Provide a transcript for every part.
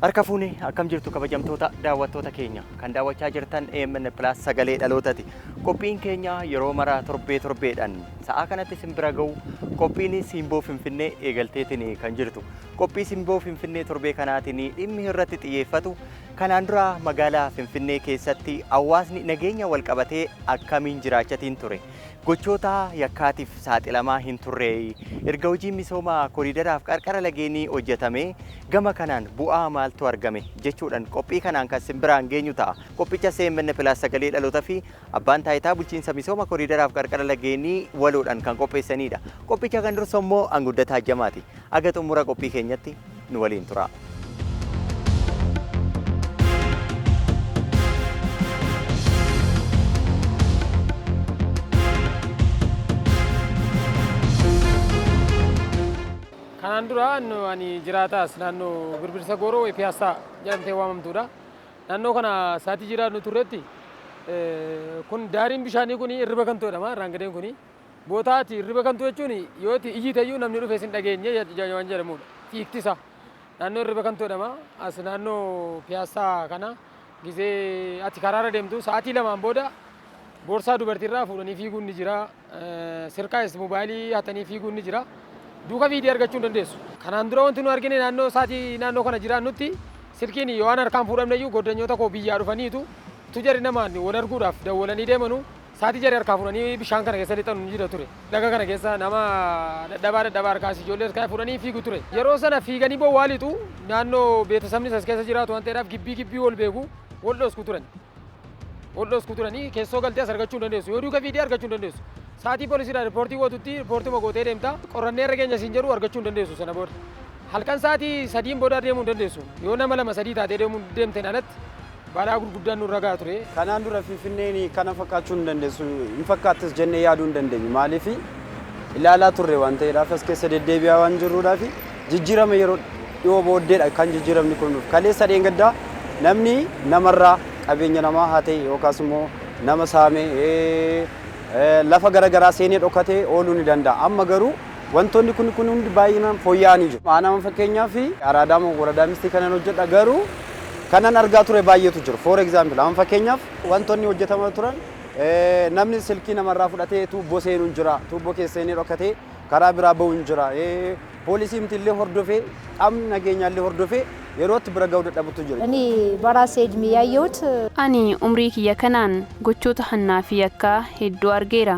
Harka fuunee akkam jirtu kabajamtoota daawwattoota keenya kan daawwachaa jirtan AMN Plus sagalee dhalootati. Qophiin keenya yeroo maraa torbeedhaan sa'a kanatti simbira ga'u qophiin simboo Finfinnee eegalteetiin kan jirtu. Qophii simboo Finfinnee torbee kanaatiin dhimmi irratti xiyyeeffatu kanaan dura magaalaa Finfinnee keessatti hawaasni nageenya wal qabatee akkamiin jiraachatiin ture. Gochoota yakkaatiif saaxilamaa hin turre erga hojiin misoomaa koriidaraaf qarqara lageenii hojjetame gama kanaan bu'aa maaltu argame jechuudhaan qophii kanaan kan simbiraan geenyu ta'a. Qophicha AMN Plus sagalee dhaloota fi abbaan taayitaa bulchiinsa misooma koriidaraaf qarqara lageenii waloodhaan kan qopheessanidha. Qophicha kan dursu immoo Anguddataa Jamaati. Aga xumura qophii keenyatti nu waliin tura. Kanaan dura ani jiraatas naannoo Birbirsa Gooroo Piyaassaa jedhamtee waamamtuudha. Naannoo kana saatii jiraannu turretti kun daariin bishaanii kun irriba kan ta'edha. Raangadeen kun bootaati irriba kan ta'u jechuun yoo iyyitayyuu namni dhufee sin dhageenye waan jedhamudha. Fiiktisa naannoo irriba kan ta'edha. As naannoo Piyaassaa kana gizee ati karaarra deemtu sa'aatii lamaan booda boorsaa dubartiirraa fuudhanii fiiguun ni jira. Sirkaas moobaayilii hatanii fiiguun ni jira. Duuka viidiyoo argachuu hin dandeessu. Kanaan dura wanti nu argine naannoo kana jiraannutti silkiin yoo an harkaan fuudhamne iyyuu goddanyoota koo biyyaa dhufaniitu tujari namaan wal arguudhaaf dawwalanii deemanu saatii jari harkaa fuudhanii bishaan kana keessa lixanu jira ture. Laga kana keessa nama dadhabaa harkaas ijoollee harkaa fuudhanii fiigu ture. Yeroo sana fiiganii bowwaa lixu naannoo beeksisni as keessa jiraatu waan ta'eedhaaf gibbii wal beeku wal dhoosku turan. Wal dhoosku turanii keessoo galtee as argachuu hin dandeessu. Yoo duuka viidiyoo argachuu hin dandeessu. Saatii poolisiidhaan riippoortii gootutti riippoortii mogootee deemta qorannee rageenya siin jedhu argachuu hin dandeessu sana booda. Halkan saatii sadiin booda deemuu hin dandeessu. Yoo nama lama sadii taatee deemteen alatti balaa gurguddaan nurra gahaa ture. Kanaan dura Finfinneen kana fakkaachuu hin dandeessu. Hin fakkaattis jennee yaaduu hin dandeenyu. Maaliif ilaalaa turre waan ta'eedhaaf as keessa deddeebi'aa waan jirruudhaaf jijjiirama yeroo dhiyoo booddeedha kan jijjiiramni kun dhufu. Kaleessa dheengaddaa namni namarraa qabeenya namaa haa ta'e yookaas immoo nama saamee lafa garagaraa seenee dhokatee ooluu ni danda'a. Amma garuu wantoonni kun hundi baay'inaan fooyya'anii jiru. Maanaam fakkeenyaaf Araadaa Waradaa Mistii kanan hojjedha garuu kanan argaa ture baay'eetu jiru. For example amma fakkeenyaaf wantoonni hojjetamaa turan namni silkii namarraa fudhatee tuubboo seenuu hin jira. Tuubboo keessa seenee dhokatee karaa biraa ba'uu hin jira. Poolisii mtillee hordofee qaamni nageenyaallee hordofee yerootti bira ga'uu dadhabutu jira. እኔ በራሴ እድሜ ያየሁት ani umrii kiyya kanaan gochoota hannaa fi yakkaa hedduu argeera.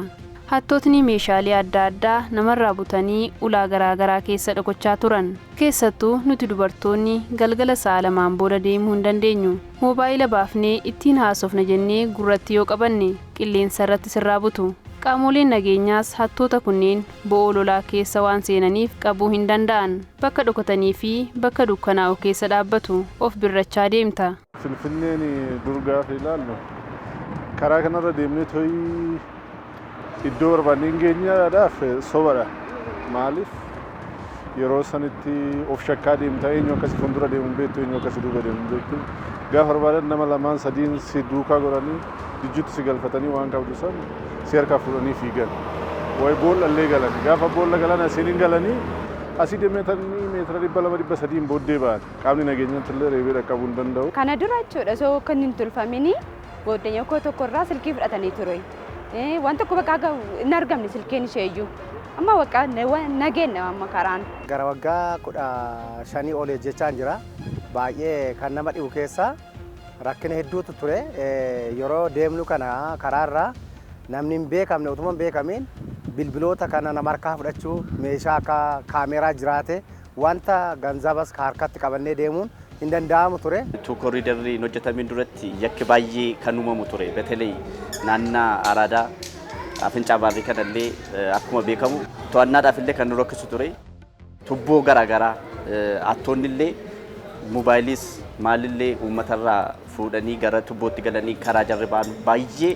Hattootni meeshaalee adda addaa namarraa butanii ulaa garaagaraa keessa dhokachaa turan. Keessattuu nuti dubartoonni galgala sa'a lamaan booda deemuu hin dandeenyu. Moobaayila baafnee ittiin haasofna jennee gurratti yoo qabanne qilleensa irratti sirraa butu. Qaamoleen nageenyaas hattoota kunneen bo'oo lolaa keessa waan seenaniif qabuu hin danda'an. Bakka dhokatanii fi bakka dukkanaa'u keessa dhaabbatu of birrachaa deemta. Finfinneen durgaa fi ilaallu karaa kanarra deemnee to'ii iddoo barbaadnee hin geenyaadhaaf sobadha. Maaliif yeroo sanitti of shakkaa deemta eenyu akkasii fuuldura deemu beektu eenyu akkasii duuba deemu beektu gaafa barbaadan nama lamaan sadiin si duukaa godhanii jijjiitti si galfatanii waan qabdu san si harkaa fuudhanii fiigan. Wayi boollallee galan gaafa boolla galan asiin hin galanii asii deemetanii meetira 200-300 booddee ba'an qaamni nageenyaatti illee reebee dhaqqabuu hin danda'u. Kana dura jechuudha soo kan hin tulfamini booddee koo tokkorraa silkii fudhatanii ture. Waan tokko bakka hin argamne silkiin isheeyyuu. Amma bakka nageenya amma karaan. Gara waggaa 15 olee jechaan jira. Baay'ee kan nama dhibu keessa rakkina hedduutu ture. Yeroo deemnu kana karaarraa namni hin beekamne utuma hin beekamiin bilbiloota kana nama harkaa fudhachuu meeshaa akka kaameeraa jiraate wanta ganzabas harkatti qabannee deemuun hin danda'amu ture. Koriidarri hojjetamiin duratti yakki baay'ee kan uumamu ture. Betelee naannaa Araadaa Afincaa Baarrii kanallee akkuma beekamu to'annaadhaaf illee kan nu rakkisu ture. Tubboo garaagaraa hattoonni illee moobaayiliis maalillee uummatarraa fuudhanii gara tubbootti galanii karaa jarri ba'an baay'ee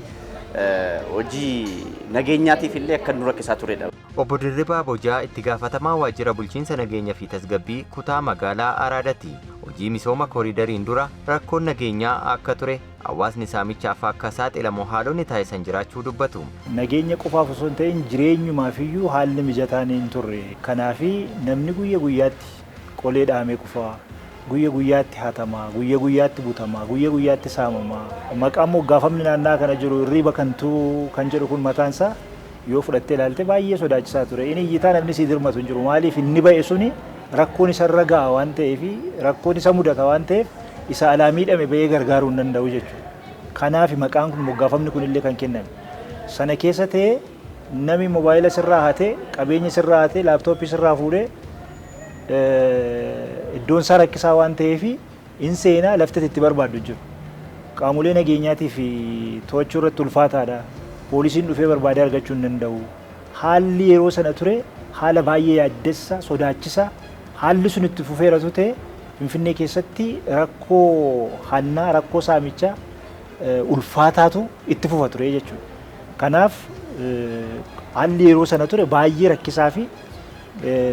hojii nageenyaatiif illee akka nu rakkisaa turedha. Obbo Dirribaa Bojaa itti gaafatamaa waajjira bulchiinsa nageenyaa fi tasgabbii kutaa magaalaa Araadaati. Hojii misooma koriidariin dura rakkoon nageenyaa akka ture hawaasni saamichaaf akka saaxilamu haalonni taasisan jiraachuu dubbatu. Nageenya qofaaf osoo hin ta'in jireenyumaaf iyyuu haalli mijataan hin turre. Kanaaf namni guyyaa guyyaatti qolee dhaamee kufaa guyya guyyaatti hatamaa, guyya guyyaatti butamaa, guyya guyyaatti saamamaa. Maqaan moggaafamni naannaa kana jiru hirriba kantuu kan jedhu kun mataan isaa yoo fudhattee ilaalte baay'ee sodaachisaa ture. Inni iyyitaa namni sii dirmatu hin jiru. Maaliif inni ba'e suni rakkoon isa irra ga'a waan ta'eef, rakkoon isa mudata waan ta'eef isa alaa miidhame ba'ee gargaaruu hin danda'u jechuudha. Kanaaf maqaan kun moggaafamni kun illee kan kenname. Sana keessa ta'ee namni moobaayila sirraa hatee, qabeenya sirraa hatee, laaptooppii sirraa fuudhee iddoon isaa rakkisaa waan ta'eef in seenaa lafti itti barbaadu jiru. Qaamolee nageenyaatii fi to'achuu irratti ulfaataadha. Poolisiin dhufee barbaadee argachuu hin danda'u. Haalli yeroo sana ture haala baay'ee yaaddessaa, sodaachisaa. Haalli sun itti fufeeratu ta'e Finfinnee keessatti rakkoo hannaa, rakkoo saamichaa ulfaataatu itti fufa ture jechuudha. Kanaaf haalli yeroo sana ture baay'ee rakkisaa fi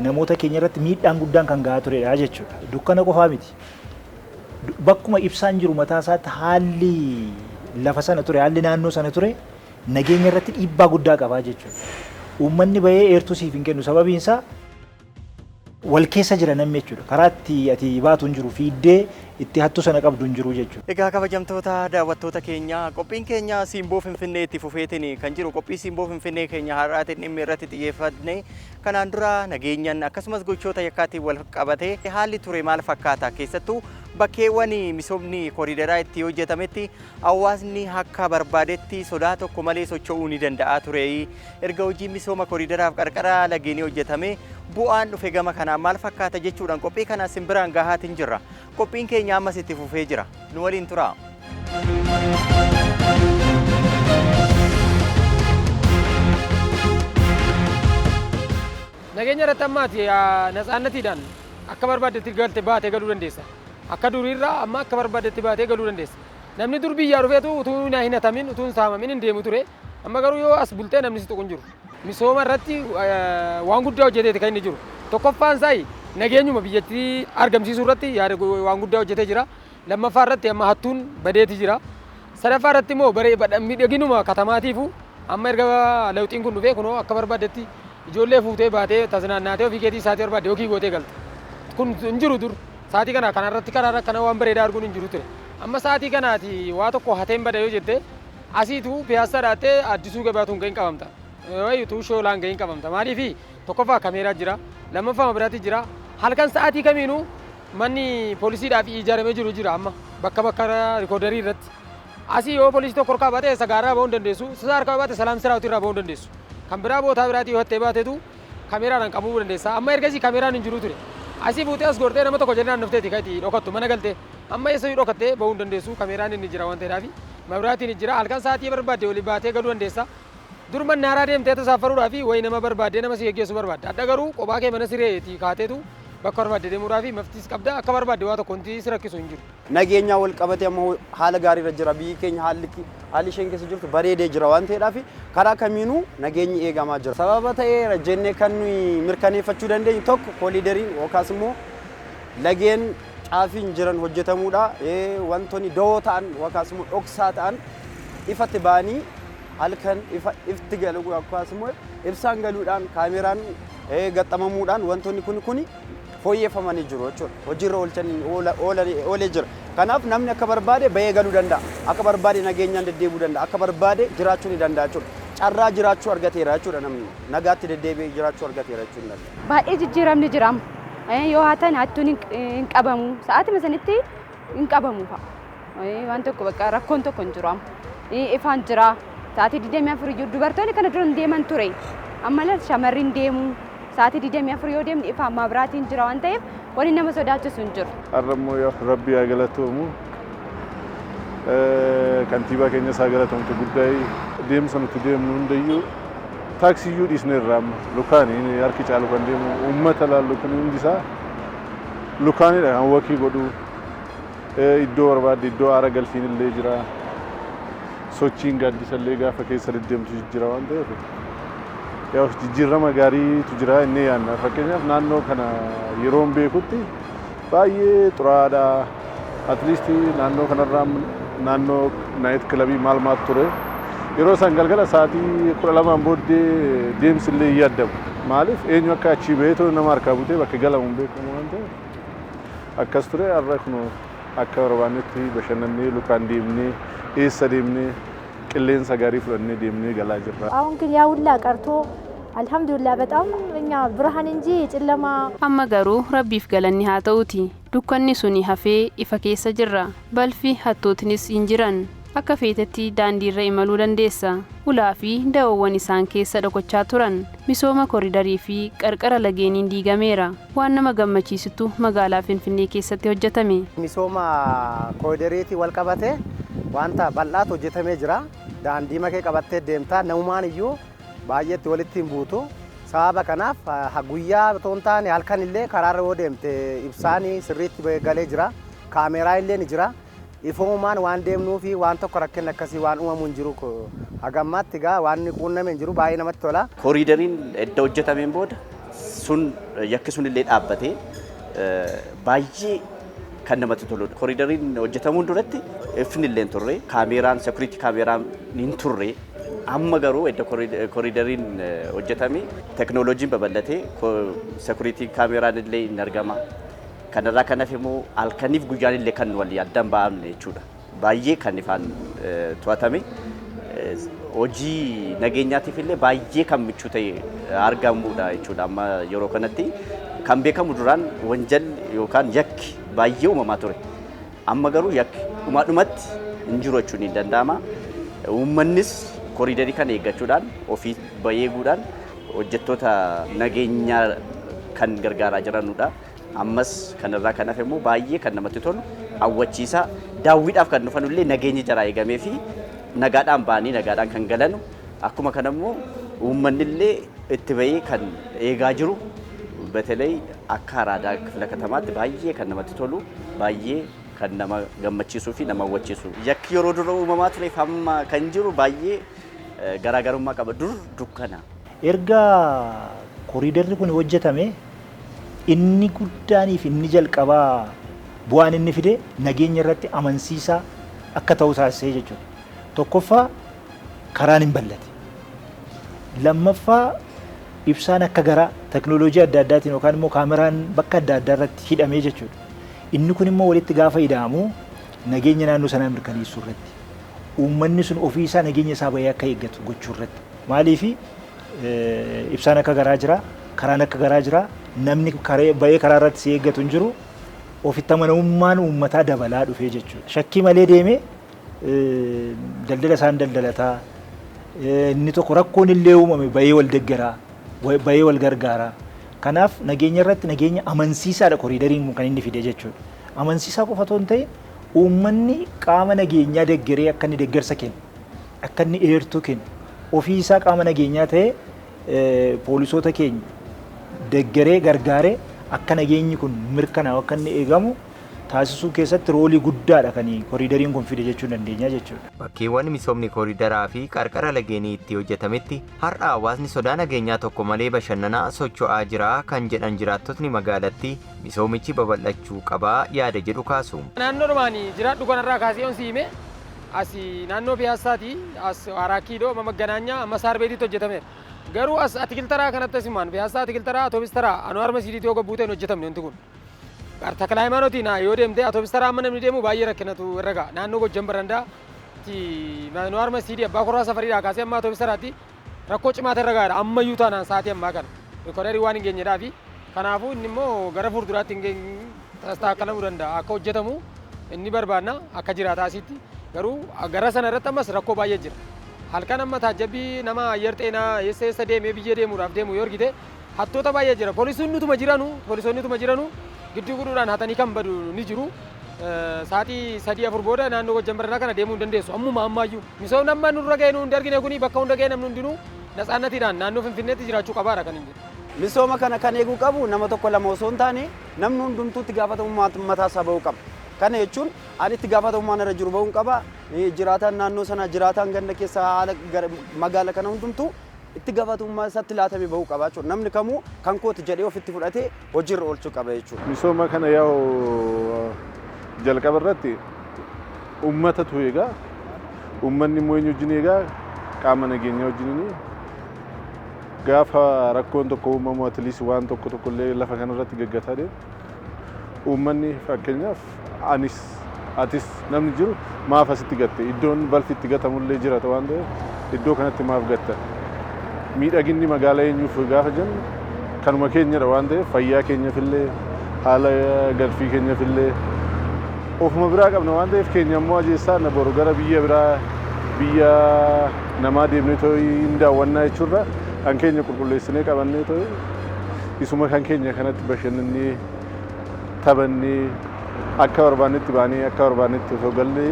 namoota keenya irratti miidhaan guddaan kan gahaa turedha jechuudha. Dukkana qofaa miti. Bakkuma ibsaan jiru mataa isaatti haalli lafa sana ture, haalli naannoo sana ture nageenya irratti dhiibbaa guddaa qabaa jechuudha. Uummanni bahee eertuu siif hin kennu sababiin isaa wal keessa jira namni jechuudha. Karaa itti ati baatu hin jiru, fiiddee itti hattuu sana qabdu hin jiru jechuudha. Egaa kabajamtoota daawwattoota keenya qophiin keenya Siimboo Finfinnee itti fufeetiin kan jiru qophii Siimboo Finfinnee keenya har'aatiin dhimma irratti xiyyeeffanne kanaan dura nageenyaan akkasumas gochoota yakkaatiin wal qabatee haalli ture maal fakkaata keessattuu bakkeewwan misoomni koriidaraa itti hojjetametti hawaasni akka barbaadetti sodaa tokko malee socho'uu ni danda'a ture. Erga hojiin misooma koriidaraaf qarqara lageenii hojjetame bu'aan dhufe gama kanaan maal fakkaata jechuudhaan qophii kana simbiraan gahaatiin jirra. Qophiin keenya ammas itti fufee jira. Nu waliin tura. Nageenya irratti ammaati natsaannatiidhaan akka barbaadetti galte baatee galuu dandeessa. Akka duriirraa amma akka barbaadetti baatee galuu dandeessa. Namni dur biyyaa dhufeetu utuu hin hatamin, utuu hin saamamin hin deemu ture. Amma garuu yoo as bultee namni si tuqu hin jiru. Misooma irratti waan guddaa hojjeteeti kan inni jiru. Tokkoffaan isaa nageenyuma biyyattii argamsiisuu irratti yaada waan guddaa hojjetee jira. Lammaffaa irratti amma hattuun badeeti jira. Sadaffaa irratti immoo miidhaginuma katamaatiifu amma erga lawxiin kun dhufee kunoo akka barbaadetti ijoollee fuutee baatee tasnaannaatee ofii keetii isaatii barbaade yookiin gootee galte. Kun hin jiru dur. Saatii kanarratti karaa kana waan bareedaa arguun hin jiru ture. Amma saatii kanaati waa tokko hateen bada yoo jette asiitu piyaasa dhaattee addisuu gabaatuun ga'in qabamta. Wayituu shoolaan ga'in qabamta. Maaliif tokkoffaa kameeraa jira, lammaffaa mabiraatti jira. Halkan sa'aatii kamiinuu manni poolisiidhaaf ijaaramee jiru jira amma bakka rikoodarii irratti. Asii yoo poolisii tokko harkaa baate sagaaraa bahuu hin dandeessu, isa harkaa baate salaam siraawutii irraa bahuu hin dandeessu. Kan biraa bootaa biraatii yoo hattee baatetu kameeraadhaan qabuu dandeessa. Amma ergasii kameeraan hin jiru ture. Asii buutee as gortee nama tokko jennaan dhufteeti kan itti dhokattu mana galtee. Amma eessa yoo dhokattee bahuu hin dandeessu kameeraan inni jira waan ta'eedhaafi mabiraatiin jira halkan sa'aatii barbaadde olii baatee galuu dandeessa. Dur manni haaraa deemtee tasaafaruudhaaf wayi nama barbaadde nama si geggeessu barbaadde. Adda garuu kophaa kee mana sireetii kaateetu bakka barbaadde deemuudhaaf maftiis qabda akka barbaadde waa tokko wanti si rakkisu hin jiru. Nageenya wal qabatee amma haala gaarii irra jira biyyi keenya haalli isheen keessa jirtu bareedee jira waan ta'eedhaaf karaa kamiinuu nageenyi eegamaa jira. Sababa ta'ee jennee kan nuyi mirkaneeffachuu dandeenyu tokko kooliidariin yookaas immoo lageen caafiin jiran hojjetamuudha. Wantoonni dawoo ta'an yookaas immoo dhoksaa ta'an ifatti ba'anii halkan ifti galu yookaas immoo ibsaan galuudhaan kaameraan gaxxamamuudhaan wantoonni kun fooyyeffamanii jiru jechuudha. Hojiirra oolee jira. Kanaaf namni akka barbaade bahee galuu danda'a. Akka barbaade nageenyaan deddeebi'uu danda'a. Akka barbaade jiraachuu ni danda'a jechuudha. Carraa jiraachuu argateera jechuudha namni. Nagaatti deddeebi'ee jiraachuu argateera jechuudha. Baay'ee jijjiiramni jira. Yoo haatan hattuun hin qabamu. Sa'aatii sanitti hin qabamu fa'a. Waan tokko bakka rakkoon tokko hin jiru. Ifaan jira. Sa'aatii 24 dubartoonni kana dura hin deeman ture. Amma shamarran deemu. Sa'aatii 24 yoo deemne ifaan mabiraatiin jira waan ta'eef wani nama sodaachisu hin jiru. Har'ammoo Rabbi haa galatoomu. Kantiibaa keenya isaa galatoomte guddaa deemsa nuti deemnu hundayyuu taaksiyyuu dhiisneerra amma lukaanii harki caalu kan deemu uummata laallu kun hundi isaa lukaanidha kan wakii godhu iddoo barbaadde iddoo aara galfiin illee jira sochiin gaaddisallee gaafa keessa deddeemtu jira waan ta'eef yaa jijjiirama gaariitu jira inni yaanna fakkeenyaaf naannoo kana yeroon beekutti baay'ee xuraadha at least naannoo kanarraa naannoo naayit kilabii maal ture yeroo san galgala sa'aatii 12 booddee deemsillee yaadamu maaliif eenyu akka achi beeto nama harkaa butee bakka galamuun beekamu waan ta'eef akkas ture har'a kun akka barbaanetti bashannannee lukaan deemnee eessa deemnee qilleensa gaarii fudhannee deemnee galaa jirra. አሁን ግን ያ ሁላ ቀርቶ አልሐምዱሊላህ በጣም እኛ ብርሃን እንጂ ጨለማ amma garuu rabbiif galanni haa ta'uuti dukkanni suni hafee ifa keessa jirra balfi hattootinis hin jiran akka feetetti daandiirra imaluu dandeessa ulaa fi da'oowwan isaan keessa dhokochaa turan misooma koriidarii fi qarqara lageeniin diigameera waan nama gammachiisutu magaalaa Finfinnee keessatti hojjetame. misooma koriidariitii wal qabate wanta bal'aatu hojjetamee jira daandii makee qabattee deemtaa namumaan iyyuu baay'eetti walitti hin buutu sababa kanaaf guyyaa toon taane halkan illee karaarra yoo deemte ibsaanii sirriitti galee jira kaameeraa illee ni jira ifoomaan waan deemnuu fi waan tokko rakkina akkasii waan uumamu hin jiru hagammaatti gaa waan quunname hin jiru baay'ee namatti tola. Koriidariin edda hojjetameen booda sun yakki sun illee dhaabbatee baay'ee kan namatti toludha. Koriidariin hojjetamuun duratti ifni illee hin turre kaameeraan security kaameeraan hin turre amma garuu edda koriidariin hojjetame teknooloojiin babal'atee security kaameeraan illee hin argama. Kanarraa kan hafe immoo halkaniif guyyaan illee kan wal addaan ba'amne jechuudha. Baay'ee kan ifaan to'atame hojii nageenyaatiif illee baay'ee kan michuu ta'e argamudha jechuudha. Amma yeroo kanatti kan beekamu duraan wanjal yookaan yakki baay'ee uumamaa ture. Amma garuu yakki dhumaadhumatti hin jiru jechuun ni danda'ama. Uummannis koriidarii kana eeggachuudhaan ofii bayeeguudhaan hojjettoota nageenyaa kan gargaaraa jiranudha. Ammas kanarraa kan hafe immoo baay'ee kan namatti tolu hawwachiisaa daawwiidhaaf kan dhufan illee nageenyi jaraa eegamee fi nagaadhaan ba'anii nagaadhaan kan galanu akkuma kana immoo uummanni illee itti bahee kan eegaa jiru በተለይ akka araadaa ክፍለ ከተማatti baay'ee kan namatti tolu baay'ee kan nama gammachiisuu fi nama hawwachiisu yakki yeroo dura uumamaa ture amma kan jiru baay'ee garaagarummaa qaba dur dukkana. Erga koriidarri kun hojjetame inni guddaanii fi inni jalqabaa bu'aan inni fide nageenya irratti amansiisaa akka ta'u taasisee jechuudha. Tokkoffaa karaan hin bal'ate. Lammaffaa ibsaan akka garaa teknooloojii adda addaatiin yookaan immoo kaameraan bakka adda addaa irratti hidhamee jechuudha. Inni kun immoo walitti gaafa hidhamu nageenya naannoo sanaa mirkaneessuu irratti uummanni sun ofii isaa nageenya isaa bahee akka eeggatu gochuu irratti maaliif ibsaan akka garaa jira karaan akka garaa jira namni bahee karaa irratti si eeggatu hin jiru ofitti amanamummaan uummataa dabalaa dhufee jechuudha. Shakkii malee deemee daldala isaan daldalataa inni tokko rakkoon illee uumame bahee wal deeggaraa bahee wal gargaaraa. Kanaaf nageenya irratti nageenya amansiisaadha koriidariin kan inni fide jechuudha. Amansiisaa qofa otoo hin ta'in uummanni qaama nageenyaa deeggaree akka inni deeggarsa kennu akka inni eertuu kennu ofii isaa qaama nageenyaa ta'ee poolisoota keenya deeggaree gargaaree akka nageenyi kun mirkanaa'u akka inni eegamu taasisuu keessatti roolii guddaadha kan koriidariin kun fide jechuu dandeenya jechuudha. Bakkeewwan misoomni koriidaraa fi qarqara lageenii itti hojjetametti har'a hawaasni sodaa nageenyaa tokko malee bashannanaa socho'aa jira kan jedhan jiraattotni magaalattii misoomichi babal'achuu qabaa yaada jedhu kaasu. Naannoo dhumaanii jiraadhu kanarraa kaasee on siime as naannoo Piyaasaati as Arakiidoo Magganaanyaa amma Saarbeetitti hojjetameera. Garuu as Atikiltaraa kanatti asimaan Piyaasaa Atikiltaraa Atoobistaraa Anwaar Masiidiitti yoo gabbuuteen hojjetamne wanti kun. Takla Hayimaanotiin yoo deemte Atoobistaraa amma namni deemu baay'ee rakkinatu irra ga'a. Naannoo Gojjam Barandaa Anwaar Masiidii Abbaa Korraa Safariidhaa kaasee amma Atoobistaraatti rakkoo cimaata irra ga'a. Ammayyuu taanaan sa'aatii ammaa kana rikodarii waan hin geenyedhaa fi kanaafuu inni immoo gara fuulduraatti taasifamuu danda'a. Akka hojjetamu inni barbaanna akka jiraata asitti garuu gara sana irratti ammas rakkoo baay'ee jira. Halkan amma taajjabbii nama ayyar xeenaa eessa deemee biyya deemuudhaaf deemu yoo argite hattoota baay'ee jira. Poolisoonni utuma jiranu gidduu godhuudhaan hatanii kan badu ni jiru. Sa'aatii 3-4 booda naannoo Gojjam Barandaa kana deemuu hin dandeessu. Ammaayyuu misoomni amma nurra ga'e nuun argine kuni bakka hunda ga'e namni hundinuu natsaannatiidhaan naannoo Finfinneetti jiraachuu qabaadha kan hin jedhu. Misooma kana kan eeguu qabu nama tokko lama osoo hin taane namni hundumtuu itti gaafatamummaa mataa isaa bahuu qaba. Kana jechuun ani itti gaafatamummaan irra jiru bahuu qaba. Jiraataan naannoo sana jiraataan ganda keessa haala magaala kana hundumtuu itti gaafatamummaa isaatti laatamee bahuu qaba jechuudha. Namni kamuu kan kooti jedhee ofitti fudhatee hojiirra oolchuu qaba jechuudha. Misooma kana yaa'u jalqaba irratti uummatatu eegaa uummanni immoo eenyu wajjin eegaa qaama nageenyaa wajjin gaafa rakkoon tokko uumamu atliis waan tokko illee lafa kana irratti gaggataa deemu uummanni fakkeenyaaf anis atis namni jiru maaf asitti gatte iddoon balfi itti gatamullee jiraata waan ta'eef iddoo kanatti maaf gatta miidhaginni magaalaa eenyuuf gaafa jennu kanuma keenyadha waan ta'eef fayyaa keenyaafillee haala galfii keenyaafillee ofuma biraa qabna waan ta'eef keenya immoo ajeessaa na boru gara biyya biraa biyya namaa deemnee too'ii hin daawwannaa jechuurra kan keenya qulqulleessinee qabannee too'ii isuma kan keenya kanatti bashannannee taphannee akka barbaannetti baanee akka barbaannetti osoo gallee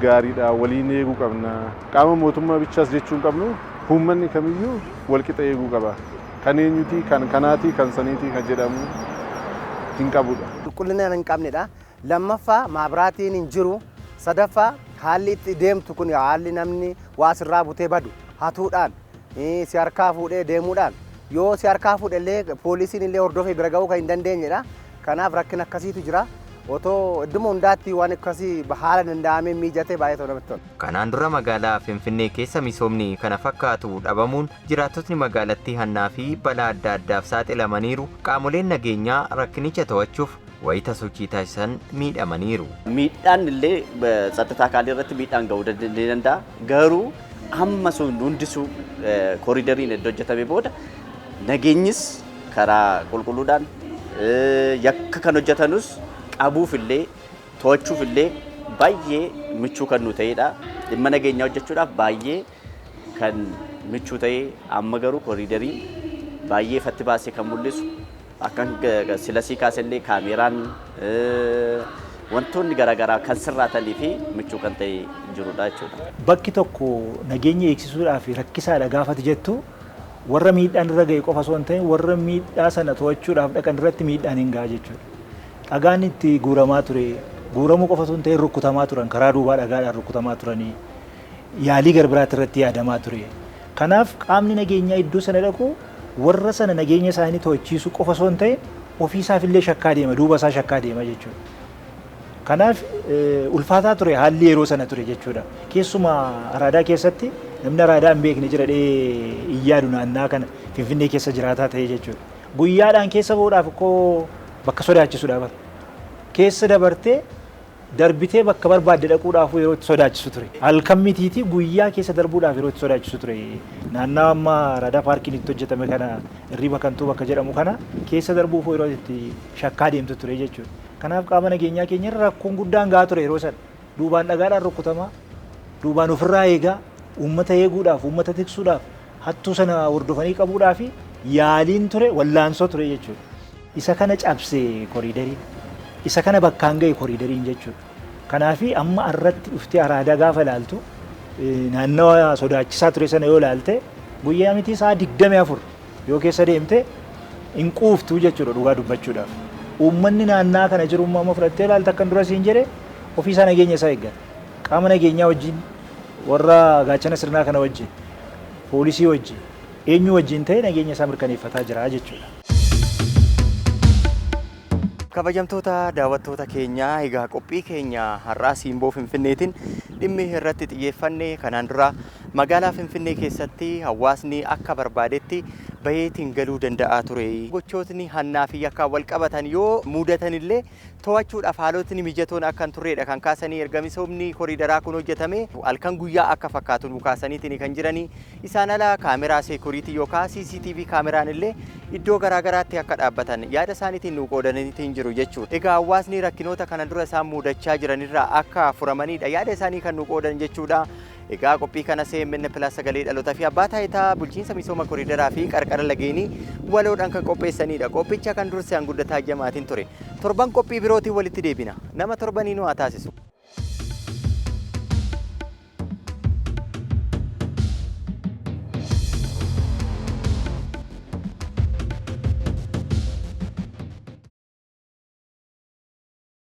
gaariidha waliin eeguu qabna qaama mootummaa bichaas jechuu hin qabnu uummanni kamiyyuu walqixa eeguu qaba kan eenyuti kan kanaati kan saniiti kan jedhamu hin qabudha. Qulqullina hin qabnedha. Lammaffaa maabiraatiin hin jiru. Sadaffaa haalli itti deemtu kun haalli namni waa sirraa butee badu hatuudhaan si harkaa fuudhee deemuudhaan yoo si harkaa fuudhellee poolisiin illee hordofee bira ga'uu kan hin dandeenyedha. Kanaaf rakkina akkasiitu jira. Otoo idduma hundaatti waan akkasii haala danda'amee miijatee baay'ee ta'uu namatti tola. Kanaan dura magaalaa Finfinnee keessa misoomni kana fakkaatu dhabamuun jiraattotni magaalattii hannaa fi balaa adda addaaf saaxilamaniiru. Qaamoleen nageenyaa rakkinicha to'achuuf wayita sochii taasisan miidhamaniiru. Miidhaan illee tsattaa akaalii irratti miidhaan ga'uu danda'a. Garuu amma sun hundisuu kooriidariin iddoo hojjetame booda nageenyis karaa qulqulluudhaan yakka kan hojjetanus qabuuf illee to'achuuf illee baay'ee michuu kan nu ta'edha. Dhimma nageenyaa hojjechuudhaaf baay'ee kan michuu ta'ee amma garuu kooriidariin baay'ee ifatti baasee kan mul'isu akkan silasii kaasellee kaameraan wantoonni garaagaraa kan sirraatanii fi michuu kan ta'e jirudha jechuudha. Bakki tokko nageenya eegsisuudhaaf rakkisaadha gaafati jettu warra miidhaan irra ga'e qofa osoo hin ta'in warra miidhaa sana to'achuudhaaf dhaqan irratti miidhaan hin ga'a jechuudha. Dhagaan itti guuramaa ture guuramuu qofa osoo hin ta'in rukkutamaa turan karaa duubaa dhagaadhaan rukkutamaa turanii yaalii garbiraatti irratti yaadamaa ture. Kanaaf qaamni nageenyaa iddoo sana dhaqu warra sana nageenya isaanii to'achiisu qofa osoo hin ta'in ofiisaaf illee shakkaa deema duuba isaa shakkaa deema jechuudha. Kanaaf ulfaataa ture haalli yeroo sana ture jechuudha. Keessumaa araadaa keessatti namni araadaa hin beekne jira iyyaadu naannaa kana Finfinnee keessa jiraataa ta'e jechuudha. Guyyaadhaan keessa ba'uudhaaf akkoo bakka sodaachisuudha. Keessa dabartee darbitee bakka barbaadde dhaquudhaaf yeroo itti sodaachisu ture. Halkan mitiitii guyyaa keessa darbuudhaaf yeroo itti sodaachisu ture. Naannaa amma araadaa paarkiin itti hojjetame kana irriba kantuu bakka jedhamu kana keessa darbuuf yeroo itti shakkaa deemtu ture jechuudha. Kanaaf qaama nageenyaa keenya rakkoon guddaan gahaa ture yeroo sana. Duubaan dhagaadhaan rukkutamaa, duubaan ofirraa eegaa, uummata eeguudhaaf, uummata tiksuudhaaf, hattuu sana hordofanii qabuudhaaf yaaliin ture, wallaansoo ture jechuudha. Isa kana cabsee kooriidariin, isa kana bakkaan ga'e kooriidariin jechuudha. Kanaaf amma irratti dhuftee araadaa gaafa ilaaltu naannawa sodaachisaa ture sana yoo ilaalte guyyaa miti isaa 24 yoo keessa deemte hin quuftuu jechuudha dhugaa dubbachuudhaaf. Uummanni naannaa kana jiru amma fudhattee ilaalta akkan dura siin jedhe ofiisaa nageenya isaa eeggata. Qaama nageenyaa wajjin warra gaachana sirnaa kana wajjin poolisii wajjin eenyu wajjin ta'e nageenya isaa mirkaneeffataa jira jechuudha. Kabajamtoota daawwattoota keenyaa egaa qophii keenya har'aa Siimboo Finfinneetiin dhimmi irratti xiyyeeffannee kanaan dura magaalaa Finfinnee keessatti hawaasni akka barbaadetti bayeetiin galuu danda'a ture. Gochootni hannaa fi yakkaa wal qabatan yoo mudatan illee to'achuudhaaf haalotni mijatoon akka hin turredha kan kaasanii erga misoomni kooriidaraa kun hojjetame halkan guyyaa akka fakkaatu nu kaasaniitiin kan jiranii. Isaan ala kaameraa seekuriitii yookaan CCTV kaameraan illee iddoo garaagaraatti akka dhaabbatan yaada isaaniitiin nu qoodaniitiin jiru jechuudha. Egaa hawaasni rakkinoota kana dura isaan mudachaa jiranirraa akka furamanidha yaada isaanii kan nu qoodan jechuudha. Egaa qophii kana CMN Plus sagalee dhalootaa fi abbaa taayitaa bulchiinsa misooma kooriidaraa fi qarqara lageenii waloodhaan kan qopheessanidha. Qophicha kan dursee hanguddataa jamaatiin ture. Torban qophii birootiin walitti deebina. Nama torbanii nu haa taasisu.